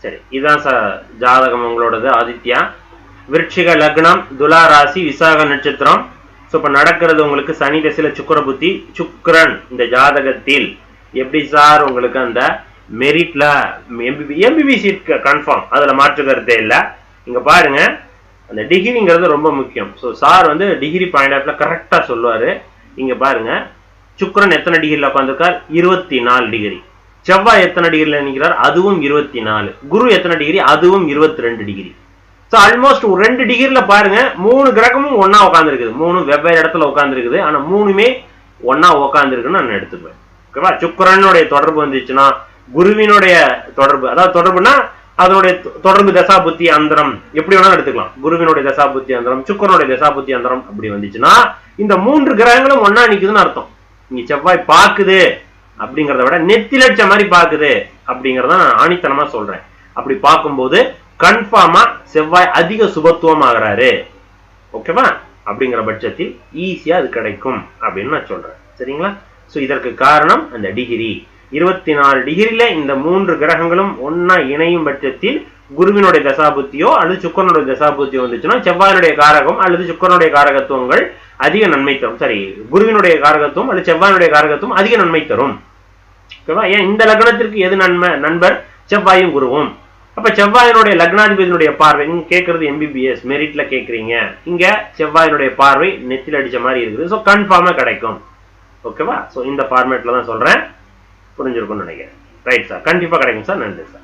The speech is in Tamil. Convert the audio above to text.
சரி, இதுதான் ஜாதகம் உங்களோடது. ஆதித்யா விருட்சிக லக்னம், துலா ராசி, விசாக நட்சத்திரம். ஸோ இப்போ நடக்கிறது உங்களுக்கு சனி தசையில சுக்கிர புத்தி. சுக்கிரன் இந்த ஜாதகத்தில் எப்படி சார் உங்களுக்கு அந்த மெரிட்ல எம்பிபி சீட் கன்ஃபார்ம், அதுல மாற்று கருத்தே இல்லை. இங்க பாருங்க, அந்த டிகிரிங்கிறது ரொம்ப முக்கியம். ஸோ சார் வந்து டிகிரி பாயிண்ட் ஆஃப்ல கரெக்டா சொல்லுவாரு. இங்க பாருங்க, சுக்கிரன் எத்தனை டிகிரில உட்காந்துருக்கார்? 24 டிகிரி. செவ்வாய் எத்தனை டிகிரில நிற்கிறார்? அதுவும் 24. குரு எத்தனை டிகிரி? அதுவும் 22 டிகிரி. ஸோ ஆல்மோஸ்ட் 2 டிகிரில பாருங்க, 3 கிரகமும் ஒன்னா உட்காந்துருக்குது. 3 வெவ்வேறு இடத்துல உட்காந்துருக்குது. ஆனா 3மே ஒன்னா உட்காந்துருக்குன்னு நான் எடுத்துக்குவேன். ஓகேவா? சுக்கிரனுடைய தொடர்பு வந்துச்சுன்னா குருவினுடைய தொடர்பு, அதாவது தொடர்புனா அதனுடைய தொடர்பு தசாபுத்தி அந்தரம் எப்படி வேணாலும் எடுத்துக்கலாம். குருவினுடைய தசாபுத்தி அந்தரம், சுக்கிரனுடைய தசாபுத்தி அந்தரம் அப்படி வந்துச்சுன்னா இந்த 3 கிரகங்களும் ஒன்னா நிக்குதுன்னு அர்த்தம். இங்க செவ்வாய் பாக்குது அப்படிங்கிறத விட நெத்திலட்ச மாதிரி பாக்குது அப்படிங்கறத நான் ஆணித்தனமா சொல்றேன். அப்படி பார்க்கும்போது கன்ஃபார்மா செவ்வாய் அதிக சுபத்துவம் ஆகிறாரு. ஓகேவா? அப்படிங்கிற பட்சத்தில் ஈஸியா அது கிடைக்கும் அப்படின்னு நான் சொல்றேன். சரிங்களா? சோ இதற்கு காரணம் அந்த டிகிரி. 24 டிகிரில இந்த 3 கிரகங்களும் ஒன்னா இணையும் பட்சத்தில் குருவினுடைய தசாபுத்தியோ அல்லது சுக்கிரனுடைய தசாபுத்தியோ வந்துச்சுன்னா செவ்வாயினுடைய காரகம் அல்லது சுக்கிரனுடைய காரகத்துவங்கள் அதிக நன்மை தரும். சரி, குருவினுடைய காரகத்துவம் அல்லது செவ்வாயினுடைய காரகத்துவம் அதிக நன்மை தரும். ஓகேவா? ஏன் இந்த லக்னத்திற்கு எது நண்பர்? செவ்வாயும் குருவும். அப்ப செவ்வாயினுடைய லக்னாதிபதியினுடைய பார்வை, கேட்கறது எம்பிபிஎஸ் மெரிட்ல கேட்கறீங்க, இங்க செவ்வாயினுடைய பார்வை நெத்தில அடிச்ச மாதிரி இருக்குது. ஸோ கன்ஃபார்மா கிடைக்கும். ஓகேவா? ஸோ இந்த ஃபார்மேட்ல தான் சொல்றேன். புரிஞ்சிருக்கும்னு நினைக்கிறேன். ரைட் சார், கண்டிப்பா கிடைக்கும் சார். நன்றி சார்.